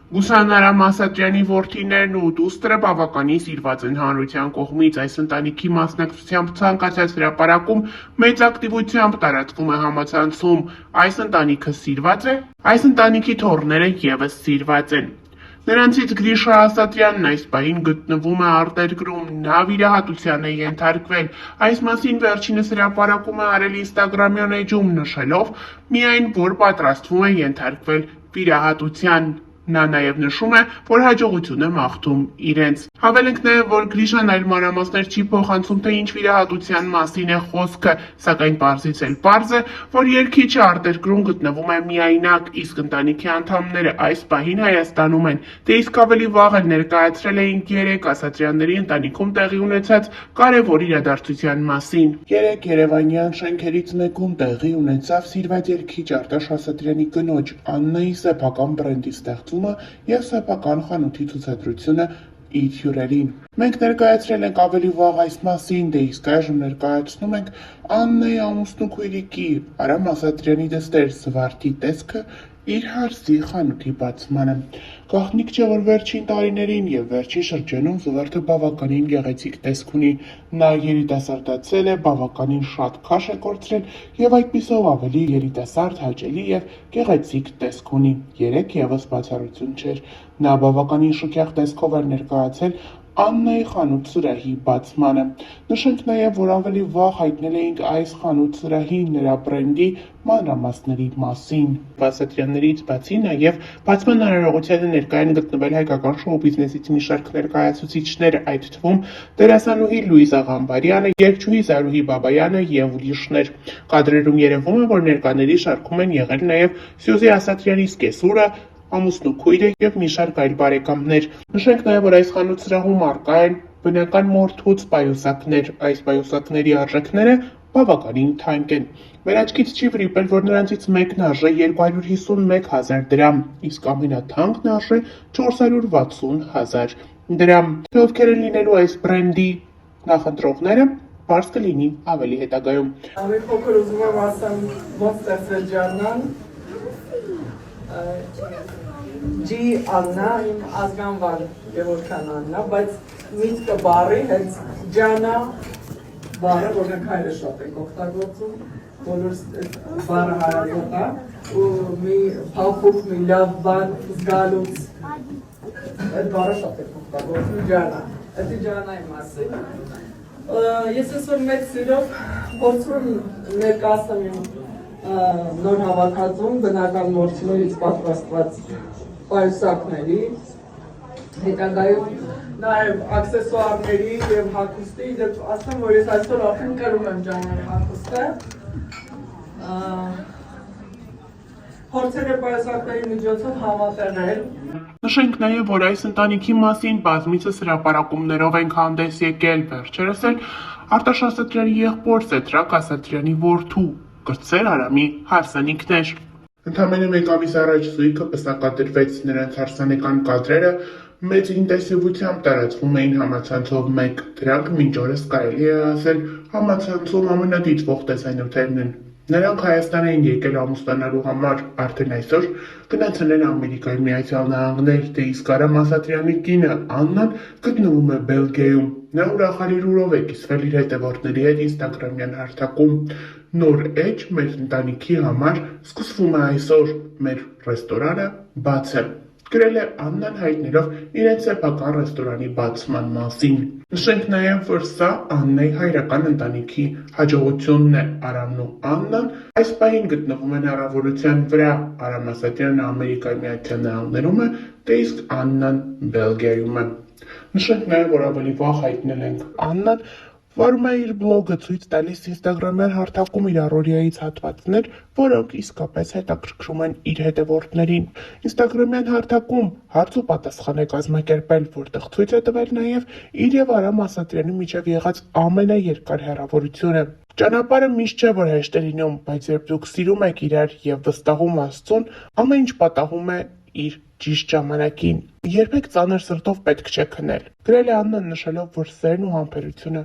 Գուսան Արամ Ասատրյանի որդիներն ու դուստրը բավականին սիրված են հանրության կողմից։ Այս ընտանիքի մասնակցությամբ ցանկացած հրապարակում մեծ ակտիվությամբ տարածվում է համացանցում։ Այս ընտանիքը սիրված է, այս ընտանիքի թոռները ևս սիրված են։ Նրանցից Գրիշա Ասատրյանն այս պահին գտնվում է արտերկրում, նա վիրահատության է ենթարկվել։ Այս մասին վերջինս հրապարակում է արել ինստագրամյան էջում, նշելով միայն, որ պատրաստվում է ենթարկվել վիրահատության։ Նա նաև նշում է, որ հաջողություն է մաղթում իրենց։ Հավելենք նաև, որ Գրիշան այլ մանրամասներ չի փոխանցում, թե ինչ վիրահատության մասին է խոսքը, սակայն պարզից էլ պարզ է, որ երգիչը արտերկրում գտնվում է միայնակ, իսկ ընտանիքի անդամները այս պահին Հայաստանում են։ Դե իսկ ավելի վաղ էլ ներկայացրել էինք 3 Ասատրյանների ընտանիքում տեղի ունեցած կարևոր իրադարձության մասին։ 3 երևանյան շենքերից մեկում տեղի ունեցավ սիրված երգիչ Արտաշ Ասատրյանի կնոջ Աննայի սեփական բրենդի ստեղծումը և սեփական խանութի ցուցադրությունը իր հյուրերին։ Մենք ներկայացրել ենք ավելի վաղ այս մասին, դե իսկ այժմ ներկայացնում ենք Աննայի ամուսնու քույրիկի Արամ Ասատրյանի դստեր Զվարթի տեսքը իր հարսի խանութի բացմանը։ Գաղտնիք չէ, որ վերջին տարիներին և վերջին շրջանում Զվարթը բավականին գեղեցիկ տեսք ունի։ Նա երիտասարդացել է, բավականին շատ քաշ է կորցրել և այդպիսով ավելի երիտասարդ, հաճելի և գեղեցիկ տեսք ունի։ Երեկ ևս բացառություն չէր։ Նա բավականին շքեղ տեսքով էր ներկայացել Աննայի խանութ սրահի բացմանը։ Նշենք նաև, որ ավելի վաղ հայտնել էինք այս խանութ սրահի նրա բրենդի մանրամասների մասին։ Ասատրյաններից բացի նաև բացման արարողությանը ներկա են գտնվել հայկական շոու բիզնեսից մի շարք ներկայացուցիչներ, այդ թվում դերասանուհի Լուիզա Ղամբարյանը, երգչուհի Զարուհի Բաբայանը և ուրիշներ։ Կադրերում երևում է, որ ներկաների շարքում են եղել նաև Սյուզի Ասատրյանի սկեսուրը, ամուսնու քույրը և մի շարք այլ բարեկամներ։ Նշենք նաև, որ այս խանութ սրահում առկա են բնական մորթուց պայուսակներ։ Այս պայուսակների արժեքները բավականին թանկ են։ Մեր աչքից չի վրիպել, որ նրանցից մեկն արժե 251,000 դրամ, իսկ ամենաթանկն արժե 460,000 դրամ։ Թե ովքեր են լինելու այս բրենդի նախընտրողները, պարզ կլինի ավելի հետագայում։ Ավելի փոքր ուզում եմ ասեմ, ոնց ստեղծվել Ջաննան։ Ջի Աննա, իմ ազգանվան Գևորգյան Աննա, բայց միտքը բառի հենց Ջանա բառը, որ մենք հայերը շատ ենք օգտագործում, բոլորս բառը հարազատ է, ու մի փափուկ, մի լավ բան զգալուց այդ բառը շատ ենք օգտագործում, Ջանա, դա Ջանայի մասին։ Ես այսօր մեծ սիրով փորձում եմ ներկայացնել իմ նոր հավաքածուն բնական մորթիներից պատրաստված պայուսակների, հետագայում նաև աքսեսուարների և հագուստի, դեպ ասեմ, որ ես այսօր արդեն կրում եմ Ջանայի հագուստը։ Փորձել եմ պայուսակների միջոցով համատեղել։ Նշենք նաև, որ այս ընտանիքի մասին բազմիցս հրապարակումներով ենք հանդես եկել, վերջերս էլ Արտաշ Ասատրյանի եղբոր Սեդրակ Ասատրյանի որդու կրտսեր Արամի հարսանիքներ։ Ընդամենը մեկ ամիս առաջ զույգը պսակադրվեց, նրանց հարսանեկան կադրերը մեծ ինտենսիվությամբ տարածվում էին համացանցով մեկ։ Դրանք մինչ օրս կարելի է ասել համացանցում ամենադիտվող տեսանյութերն են։ Նրանք Հայաստան էին եկել ամուսնանալու համար, արդեն այսօր գնացել են Ամերիկայի Միացյալ Նահանգներ, դե իսկ Արամ Ասատրյանի կինը Աննան գտնվում է Բելգիայում։ Նա ուրախալի լուրով է կիսվել իր հետևորդների հետ ինստագրամյան հարթակում։ Նոր էջ մեր ընտանիքի համար սկսվում է այսօր, մեր ռեստորանը բաց է։ Գրել է Աննան հայտնելով իրենց սեփական ռեստորանի բացման մասին։ Նշենք նաև, որ սա Աննայի հայրական ընտանիքի հաջողությունն է։ Արամն ու Աննան այս պահին գտնվում են առավոտության վրա։ Արամ Ասատրյանը Ամերիկայի Միացյալ Նահանգներում է, դե իսկ Աննան Բելգիայում է։ Նշենք նաև, որ ավելի վաղ հայտնել ենք Աննան վարում է իր բլոգը ցույց տալիս ինստագրամյան հարթակում իր առօրյայից հատվածներ, որոնք իսկապես հետաքրքրում են իր հետևորդներին։ Ինստագրամյան հարթակում հարց ու պատասխան է կազմակերպել, որտեղ ցույց է տվել նաև իր եւ Արամ Ասատրյանի միջև եղած ամենաերկար հեռավորությունը։ Ճանապարհը միշտ չէ, որ հեշտ է լինում, բայց երբ դուք սիրում եք իրար եւ վստահում Աստծուն, ամեն ինչ պատահում է իր ճիշտ ժամանակին։ Երբեք ծանր սրտով պետք չէ քնել։ Գրել է Աննան նշելով, որ սերն ու համբերությունը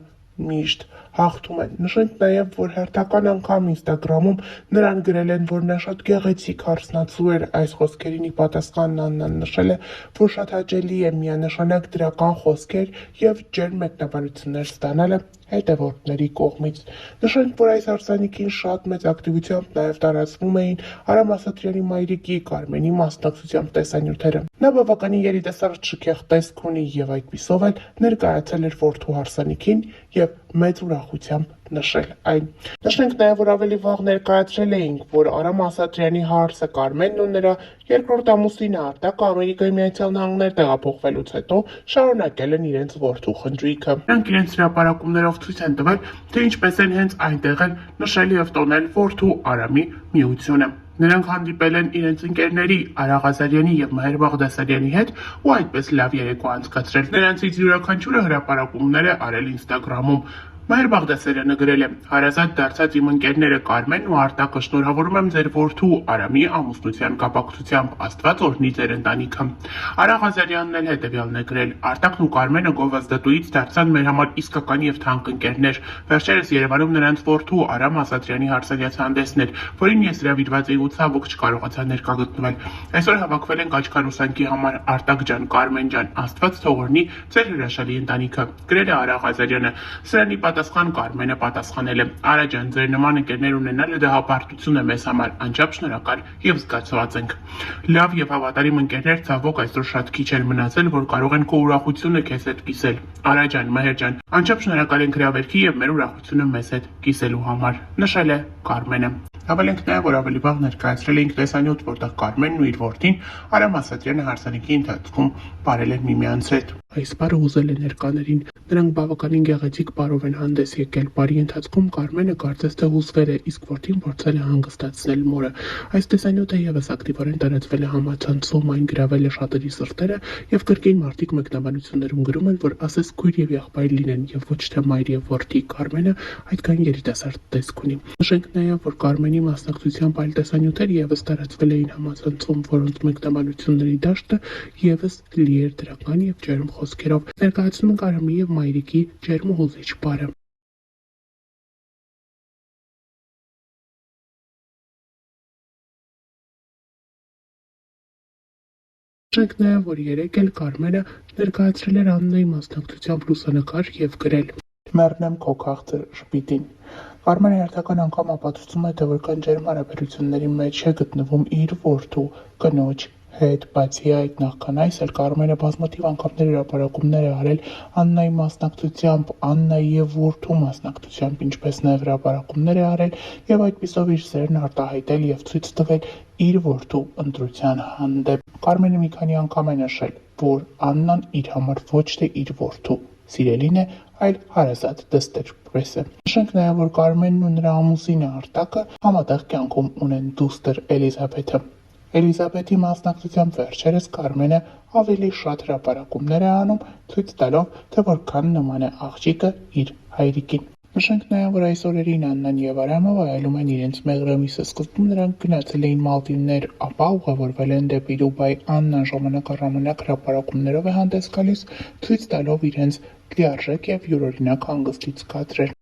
միշտ հաղթում են։ Նշենք նաև, որ հերթական անգամ Instagram-ում նրան գրել են, որ նա շատ գեղեցիկ հարսնացու էր, այս խոսքերին ի պատասխան Աննան նշել է, որ շատ հաճելի է միանշանակ դրական խոսքեր և ջերմ մեկնաբանություններ ստանալը հետևորդների կողմից։ Նշենք, որ այս հարսանիքին շատ մեծ ակտիվությամբ նաև տարածվում էին Արամ Ասատրյանի մայրիկի Կարմենի մասնակցությամբ տեսանյութերը։ Նա բավականին երիտասարդ շքեղ տեսք ունի և այդպիսով էլ ներկայացել էր որդու հարսանիքին և մեծ ուրախությամբ նշել այն։ Նշենք նաև, որ ավելի վաղ ներկայացրել էինք, որ Արամ Ասատրյանի հարսը Կարմենն ու նրա երկրորդ ամուսինը Արտակը Ամերիկայի Միացյալ Նահանգներ տեղափոխվելուց հետո շարունակել են իրենց որդու խնջույքը։ Նրանք իրենց հրապարակումներով ցույց են տվել, թե ինչպես են հենց այնտեղ էլ նշել և տոնել որդու Արամի միությունը։ Նրանք հանդիպել են իրենց ընկերների Արա Ղազարյանի և Մհեր Բաղդասարյանի հետ ու այդպես լավ երեկո անցկացրել։ Նրանցից յուրաքանչյուրը հրապարակումներ է արել Instagram-ում։ Մհեր Բաղդասարյանը գրել է. «Հարազատ դարձած իմ ընկերները Կարմենն ու Արտակը, շնորհավորում եմ ձեր որդու Արամի ամուսնության կապակցությամբ, Աստված օրհնի ձեր ընտանիքը»։ Արա Ղազարյանն էլ հետևյալն է գրել. «Արտակն ու Կարմենը գովազդատուից դարձան մեր համար իսկական և թանկ ընկերներ։ Վերջերս Երևանում նրանց որդու Արամ Ասատրյանի հարսանյաց հանդեսն էր, որին ես հրավիրված էի ու ցավոք չկարողացա ներկա գտնվել։ Այսօր հավաքվել ենք աչքահարուսանքի համար, Արտակ ջան, Կարմեն ջան, Աստված թող օրհնի ձեր հրաշալի ընտանիքը», գրել է Արա Ղազարյանը։ Սրանի պատասխան Կարմենը պատասխանել է. «Արա ջան, ձեր նման ընկերներ ունենալը դա հպարտություն է մեզ համար, անչափ շնորհակալ և զգացված ենք։ Լավ և հավատարիմ ընկերներ ցավոք այսօր շատ քիչ էր մնացել, որ կարող են քո ուրախությունը քեզ հետ կիսել։ Արա ջան, Մհեր ջան, անչափ շնորհակալ ենք հրավերքի և մեր ուրախությունը մեզ հետ կիսելու համար», նշել է Կարմենը։ Հավելենք նաև, որ ավելի վաղ ներկայացրել էինք տեսանյութ, որտեղ Կարմենն ու իր որդին Արամ Ասատրյանը հարսանիքի ընթացքում բարել են միմյանց հետ։ Այս պարը ուզել է ներկաներին։ Նրանք բավականին գեղեցիկ պարով են հանդես եկել։ Բարի ընթացքում Կարմենը կարծես թե հուզվել է, իսկ որդին փորձել է հանգստացնել մորը։ Այս տեսանյութը ևս ակտիվորեն տարածվել է համացանցում, այն գրավել է շատերի սրտերը և կրկին մարդիկ մեկնաբանություններում գրում են, որ ասես քույր և եղբայր լինեն և ոչ թե մայր և որդի։ Կարմենը այդքան երիտասարդ տեսք ունի։ Նշենք նաև, որ Կարմենի մասնակցությամբ այլ տեսանյութեր ևս տարածվել էին համացանցում, որոնց մեկնաբանությունների դաշտը ևս լի էր դրական և ջերմ խոսքերով։ Ներկայացնում ենք Արամի և մայրիկի ջերմ ու հուզիչ պարը։ Նշենք նաև, որ երեկ էլ Կարմենը ներկայացրել էր Աննայի մասնակցությամբ լուսանկար և գրել. «Մեռնեմ քո քաղցր ժպիտին»։ Կարմենը հերթական անգամ ապացուցում է, թե որքան ջերմ հարաբերությունների մեջ է գտնվում իր որդու կնոջ հետ։ Բացի այդ, նախքան այս էլ Կարմենը բազմաթիվ անգամներ հրապարակումներ է արել Աննայի մասնակցությամբ, Աննայի և որդու մասնակցությամբ, ինչպես նաև հրապարակումներ է արել և այդպիսով իր սերն արտահայտել և ցույց տվել իր որդու ընտրության հանդեպ։ Կարմենը մի քանի անգամ է նշել, որ Աննան իր համար ոչ թե իր որդու սիրելին է, այլ հարազատ դստեր+։ Նշենք նաև, որ Կարմենն ու նրա ամուսինը Արտակը համատեղ կյանքում ունեն դուստր Էլիզաբեթը։ Էլիզաբեթի մասնակցությամբ վերջերս Կարմենը ավելի շատ հրապարակումներ է անում, ցույց տալով, թե որքան նման է աղջիկը իր հայրիկին։ Նշենք նաև, որ այս օրերին Աննան և Արամը վայելում են իրենց մեղրամիսը։ Սկզբում նրանք գնացել էին Մալդիվներ, ապա ուղևորվել են դեպի Դուբայ։ Աննան ժամանակ առ ժամանակ հրապարակումներով է հանդես գալիս, ցույց տալով իրենց լիարժեք և յուրօրինակ հանգստի ցկացրել։